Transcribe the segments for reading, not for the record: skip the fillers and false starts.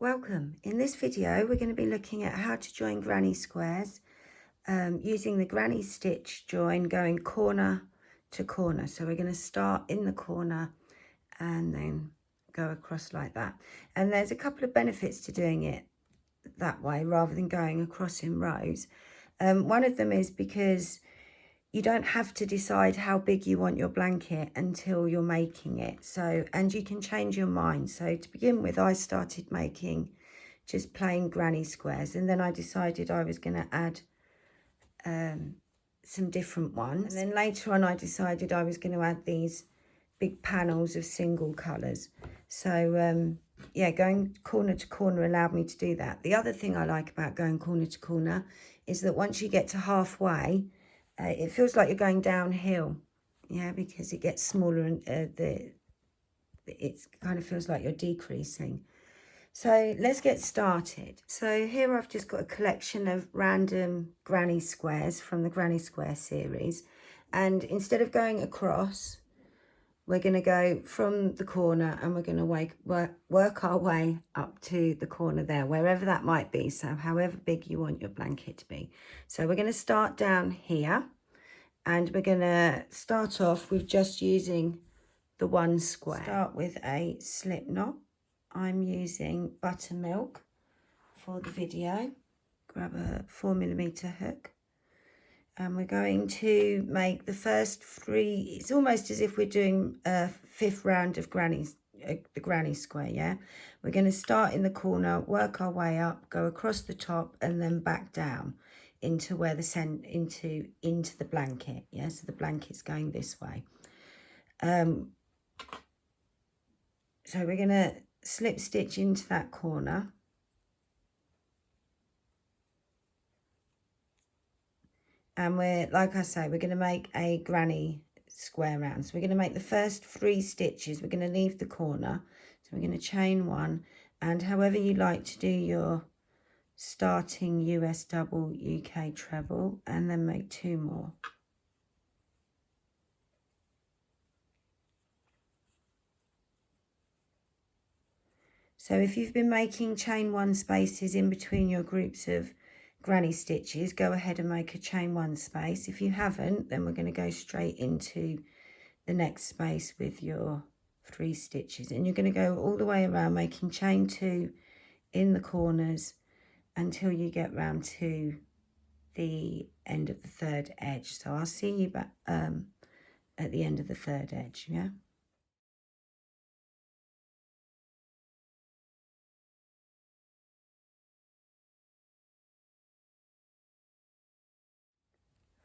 Welcome. In this video we're going to be looking at how to join granny squares using the granny stitch join going corner to corner. So we're going to start in the corner and then go across like that. And there's a couple of benefits to doing it that way rather than going across in rows. One of them is because you don't have to decide how big you want your blanket until you're making it. So, and you can change your mind. So to begin with, I started making just plain granny squares, and then I decided I was going to add some different ones. And then later on, I decided I was going to add these big panels of single colours. So yeah, going corner to corner allowed me to do that. The other thing I like about going corner to corner is that once you get to halfway, it feels like you're going downhill, yeah, because it gets smaller and it kind of feels like you're decreasing. So let's get started. So here I've just got a collection of random granny squares from the Granny Square series, and instead of going across, we're going to go from the corner and we're going to work our way up to the corner there, wherever that might be. So however big you want your blanket to be. So we're going to start down here and we're going to start off with just using the one square. Start with a slip knot. I'm using buttermilk for the video. Grab a 4mm hook. And we're going to make the first three. It's almost as if we're doing a fifth round of the granny square, yeah? We're going to start in the corner, work our way up, go across the top, and then back down into where into the blanket, yeah? So the blanket's going this way. So we're going to slip stitch into that corner. And we're, like I say, we're going to make a granny square round. So we're going to make the first 3 stitches. We're going to leave the corner. So we're going to chain 1. And however you like to do your starting US double, UK treble, and then make 2 more. So if you've been making chain 1 spaces in between your groups of granny stitches, go ahead and make a chain 1 space. If you haven't, then we're going to go straight into the next space with your 3 stitches, and you're going to go all the way around making chain 2 in the corners until you get round to the end of the 3rd edge. So I'll see you back at the end of the 3rd edge, yeah.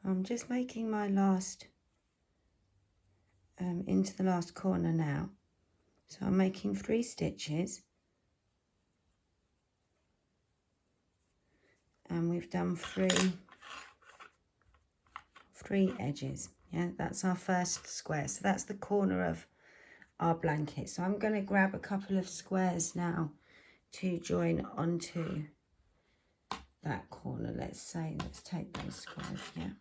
I'm just making my last into the last corner now. So I'm making 3 stitches, and we've done 3 edges, yeah. That's our first square. So that's the corner of our blanket. So I'm going to grab a couple of squares now to join onto that corner. Let's take those squares, yeah.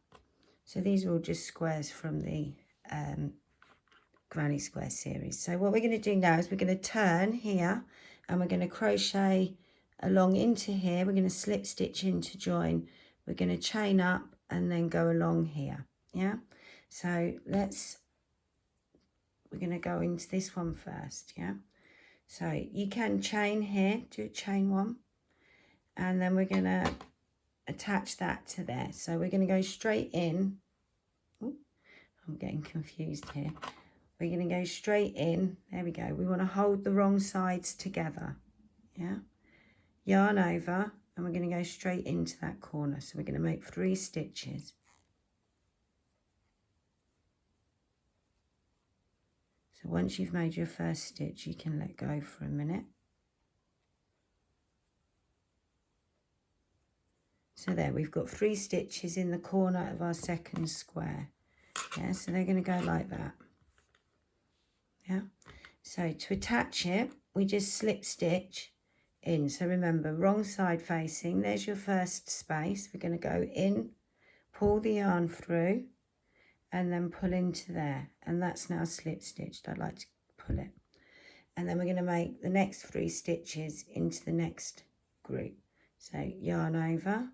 So these are all just squares from the Granny Square series. So what we're going to do now is we're going to turn here and we're going to crochet along into here. We're going to slip stitch in to join. We're going to chain up and then go along here, yeah. So we're going to go into this one first, yeah. So you can chain here, do chain 1, and then we're going to attach that to there. So we're going to go straight in. Ooh, I'm getting confused here. We're going to go straight in. There we go. We want to hold the wrong sides together, yeah. Yarn over, and we're going to go straight into that corner. So we're going to make 3 stitches. So once you've made your first stitch, you can let go for a minute. So there, we've got 3 stitches in the corner of our second square. Yeah, so they're going to go like that. Yeah. So to attach it, we just slip stitch in. So remember, wrong side facing. There's your first space. We're going to go in, pull the yarn through, and then pull into there. And that's now slip stitched. I'd like to pull it. and then we're going to make the next 3 stitches into the next group. So yarn over,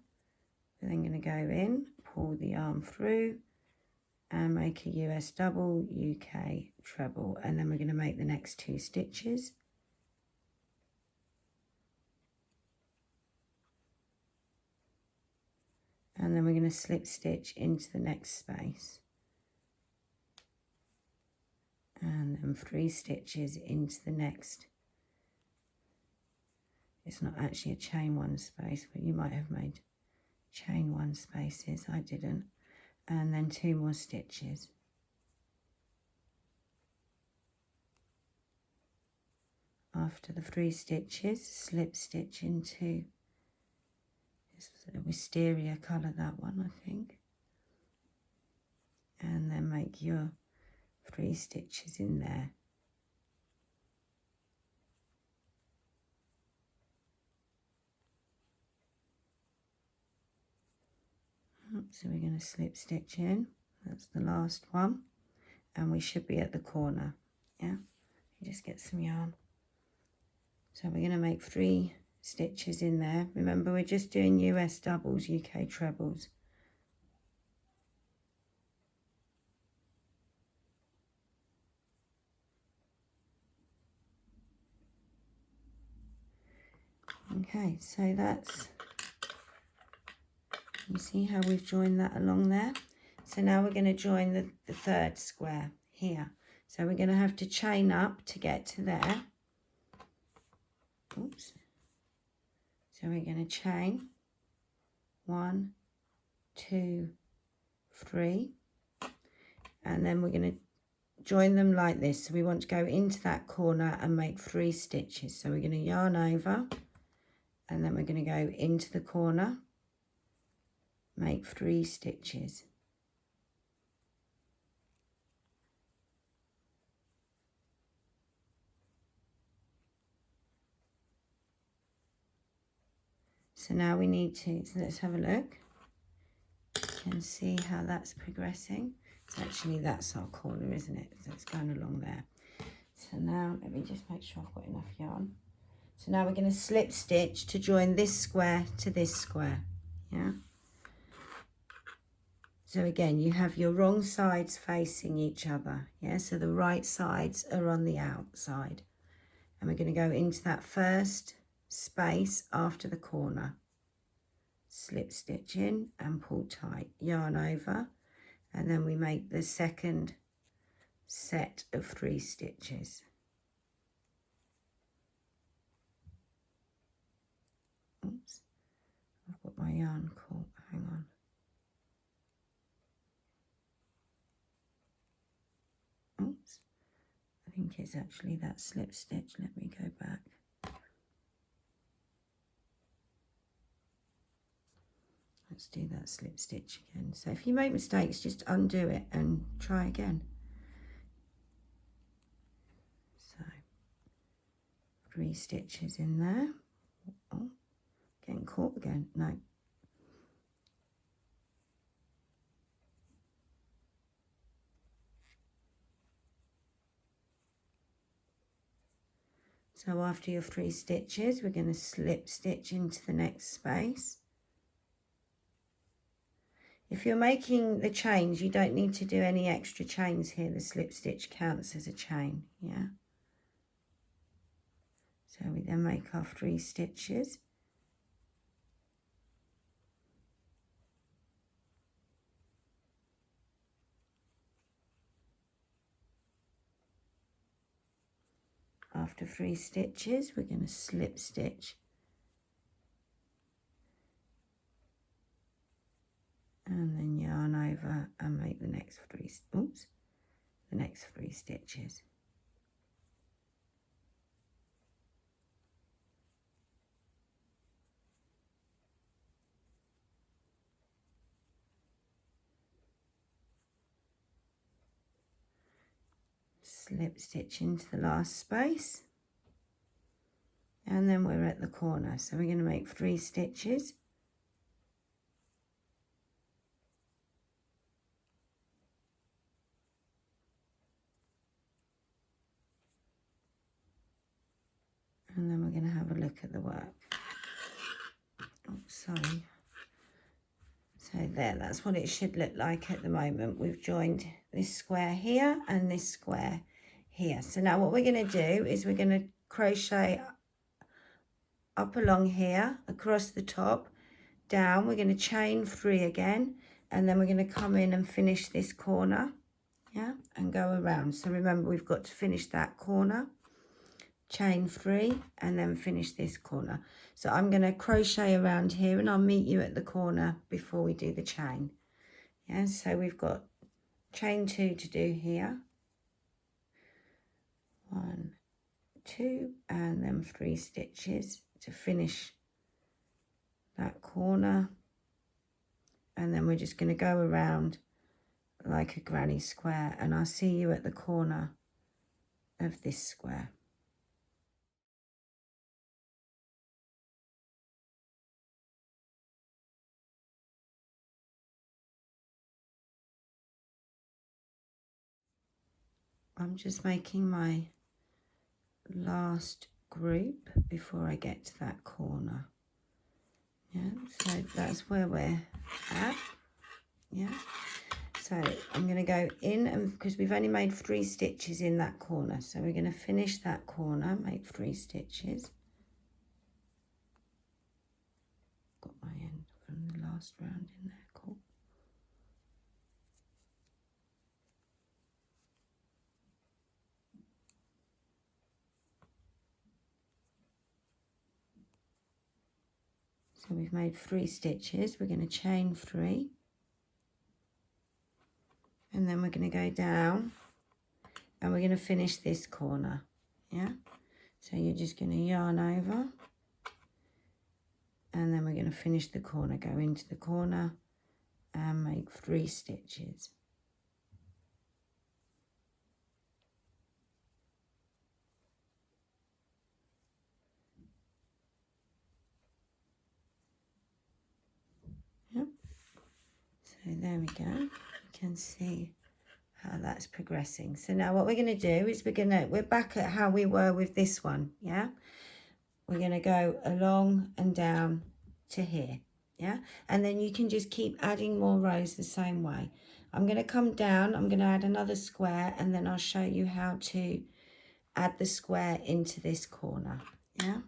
we're then going to go in, pull the yarn through and make a US double, UK treble, and then we're going to make the next 2 stitches. And then we're going to slip stitch into the next space. And then 3 stitches into the next. It's not actually a chain 1 space, but you might have made chain 1 spaces. I didn't. And then 2 more stitches. After the 3 stitches, slip stitch into a wisteria colour, that one I think, and then make your 3 stitches in there. So we're going to slip stitch in, that's the last one, and we should be at the corner. Yeah, you just get some yarn. So we're going to make 3 stitches in there. Remember, we're just doing US doubles, UK trebles. Okay, so that's, you see how we've joined that along there? So now we're going to join the 3rd square here. So we're going to have to chain up to get to there. Oops. So we're going to chain 1, 2, 3, and then we're going to join them like this. So we want to go into that corner and make 3 stitches. So we're going to yarn over, and then we're going to go into the corner, make 3 stitches. So now we need to, so let's have a look. You can see how that's progressing. So actually that's our corner, isn't it? So it's going along there. So now let me just make sure I've got enough yarn. So now we're going to slip stitch to join this square to this square. Yeah. So again, you have your wrong sides facing each other. Yeah. So the right sides are on the outside. And we're going to go into that first space after the corner. Slip stitch in and pull tight. Yarn over. And then we make the second set of 3 stitches. Oops, I've got my yarn caught, hang on. Oops, I think it's actually that slip stitch, let me go back. Let's do that slip stitch again. So if you make mistakes, just undo it and try again. So 3 stitches in there. Oh, getting caught again, no. So after your 3 stitches, we're going to slip stitch into the next space. If you're making the chains, you don't need to do any extra chains here. The slip stitch counts as a chain, yeah. So we then make our 3 stitches. After 3 stitches, we're going to slip stitch. And then yarn over and make the next 3, oops, the next 3 stitches. Slip stitch into the last space. And then we're at the corner. So we're going to make 3 stitches. And then we're going to have a look at the work. Oh, sorry. So there, that's what it should look like at the moment. We've joined this square here and this square here. So now what we're going to do is we're going to crochet up along here, across the top, down. We're going to chain 3 again, and then we're going to come in and finish this corner, yeah, and go around. So remember, we've got to finish that corner, chain 3, and then finish this corner. So I'm going to crochet around here, and I'll meet you at the corner before we do the chain. Yeah, so we've got chain 2 to do here, 1, 2, and then 3 stitches to finish that corner, and then we're just going to go around like a granny square, and I'll see you at the corner of this square. I'm just making my last group before I get to that corner. Yeah, so that's where we're at. Yeah, so I'm going to go in, and because we've only made 3 stitches in that corner, so we're going to finish that corner, make 3 stitches. Got my end from the last round in there. Cool. So we've made 3 stitches. We're going to chain 3, and then we're going to go down, and we're going to finish this corner. Yeah, so you're just going to yarn over, and then we're going to finish the corner, go into the corner and make 3 stitches. Yep. So there we go. You can see how that's progressing. So now what we're going to do is we're back at how we were with this one. Yeah, we're going to go along and down to here. Yeah, and then you can just keep adding more rows the same way. I'm going to come down, I'm going to add another square, and then I'll show you how to add the square into this corner. Yeah.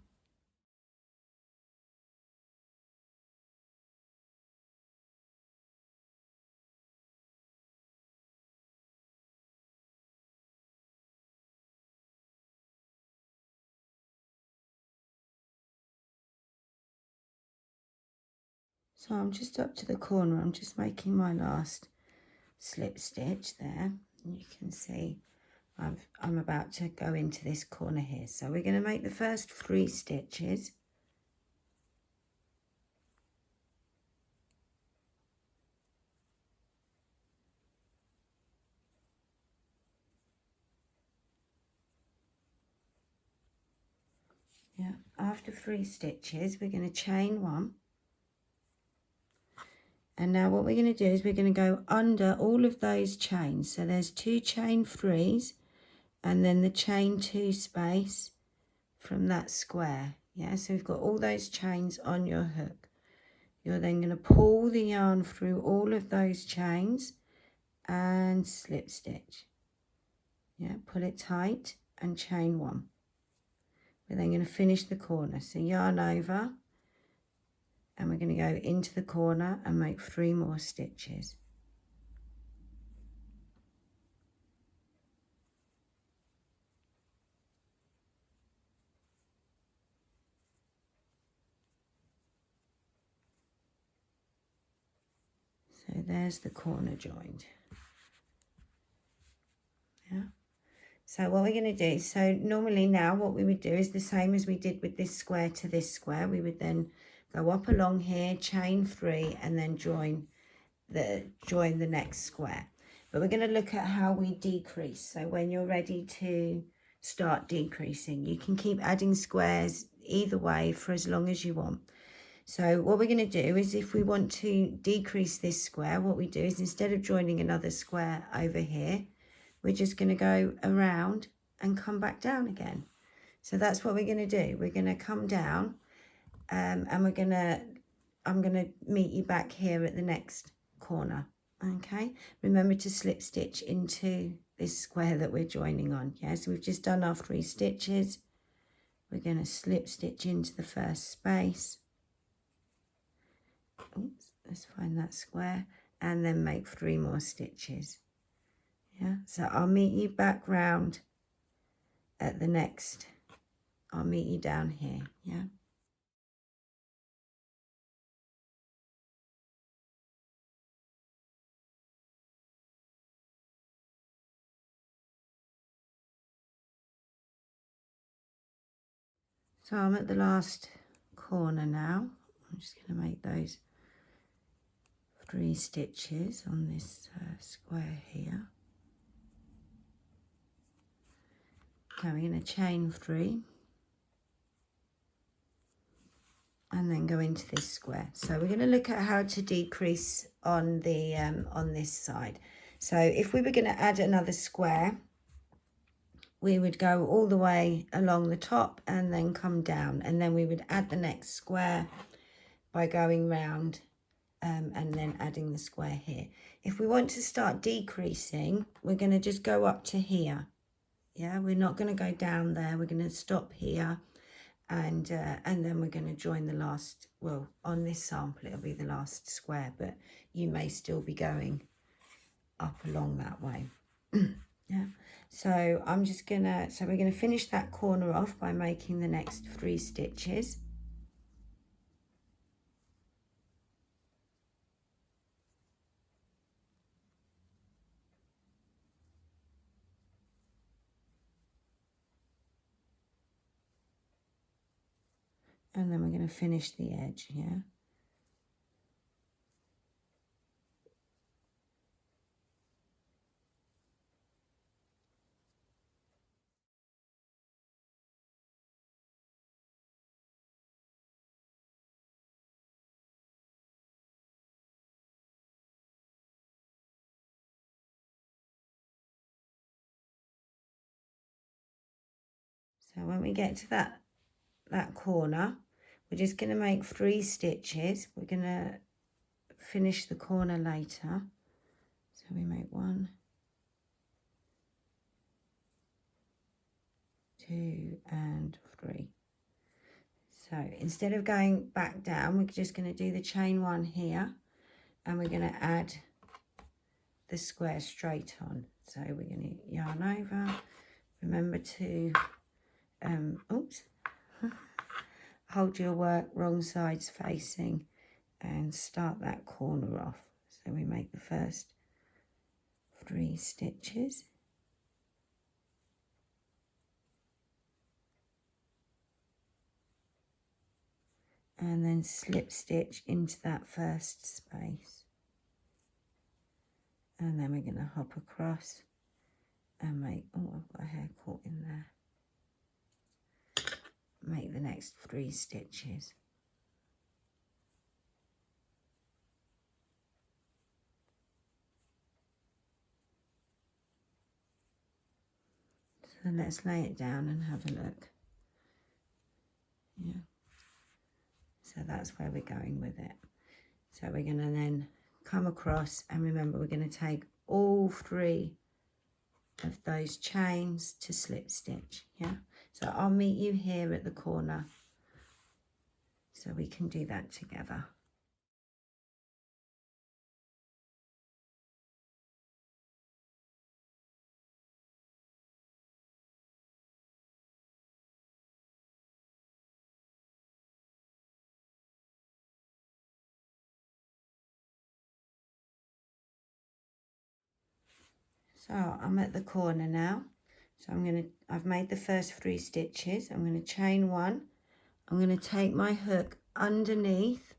So I'm just up to the corner, I'm just making my last slip stitch there. And you can see I'm about to go into this corner here. So we're going to make the first 3 stitches. Yeah, after 3 stitches, we're going to chain 1. And now what we're going to do is we're going to go under all of those chains. So there's 2 chain 3s, and then the chain 2 space from that square. Yeah, so we've got all those chains on your hook. You're then going to pull the yarn through all of those chains and slip stitch. Yeah, pull it tight and chain 1. We're then going to finish the corner. So yarn over, and we're going to go into the corner and make 3 more stitches. So there's the corner joined. Yeah. So what we're going to do, so normally now what we would do is the same as we did with this square to this square. We would then go up along here, chain 3, and then join the next square. But we're going to look at how we decrease. So when you're ready to start decreasing, you can keep adding squares either way for as long as you want. So what we're going to do is, if we want to decrease this square, what we do is, instead of joining another square over here, we're just going to go around and come back down again. So that's what we're going to do. We're going to come down and I'm going to meet you back here at the next corner. Okay, remember to slip stitch into this square that we're joining on. Yeah, so we've just done our 3 stitches. We're going to slip stitch into the first space. Oops, let's find that square, and then make 3 more stitches. Yeah, so I'll meet you back round at the next. I'll meet you down here. Yeah. So I'm at the last corner now. I'm just going to make those 3 stitches on this square here. Okay, we're going to chain 3 and then go into this square. So we're going to look at how to decrease on the on this side. So if we were going to add another square, we would go all the way along the top and then come down, and then we would add the next square by going round and then adding the square here. If we want to start decreasing, we're going to just go up to here. Yeah, we're not going to go down there. We're going to stop here, and then we're going to join the last. Well, on this sample, it'll be the last square, but you may still be going up along that way. Yeah. So I'm just gonna. So we're going to finish that corner off by making the next 3 stitches. And then we're going to finish the edge, yeah. So when we get to that corner, we're just going to make 3 stitches. We're going to finish the corner later. So we make 1, 2 and 3. So instead of going back down, we're just going to do the chain 1 here, and we're going to add the square straight on. So we're going to yarn over. Remember to oops, hold your work wrong sides facing and start that corner off. So we make the first 3 stitches. And then slip stitch into that first space. And then we're going to hop across and make, oh, I've got a hair caught in there. Make the next 3 stitches. So let's lay it down and have a look. Yeah. So that's where we're going with it. So we're going to then come across, and remember we're going to take all 3 of those chains to slip stitch. Yeah. So I'll meet you here at the corner so we can do that together. So I'm at the corner now. So I've made the first 3 stitches. I'm going to chain 1. I'm going to take my hook underneath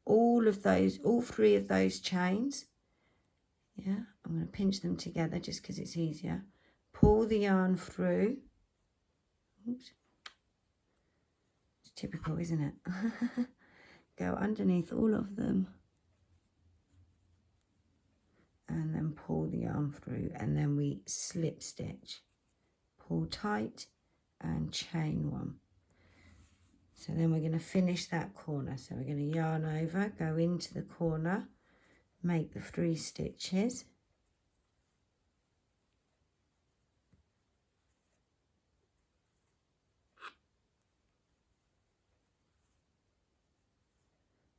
all 3 of those chains. Yeah, I'm going to pinch them together just because it's easier. Pull the yarn through. Oops. It's typical, isn't it? Go underneath all of them. And then pull the yarn through, and then we slip stitch. Pull tight and chain 1. So then we're going to finish that corner. So we're going to yarn over, go into the corner, make the 3 stitches.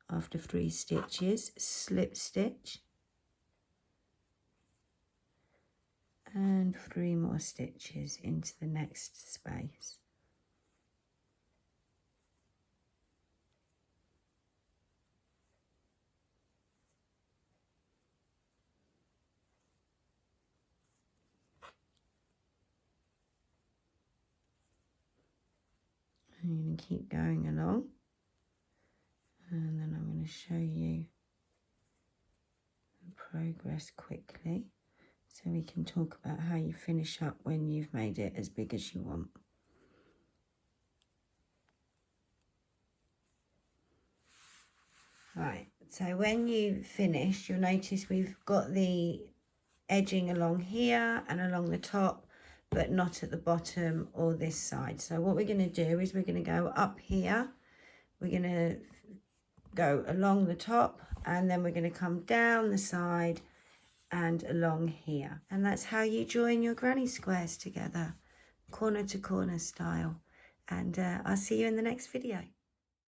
After 3 stitches, slip stitch, and 3 more stitches into the next space. I'm going to keep going along, and then I'm going to show you the progress quickly so we can talk about how you finish up when you've made it as big as you want. Right, so when you finish, you'll notice we've got the edging along here and along the top, but not at the bottom or this side. So what we're going to do is we're going to go up here, we're going to go along the top, and then we're going to come down the side and along here. And that's how you join your granny squares together, corner to corner style. And I'll see you in the next video.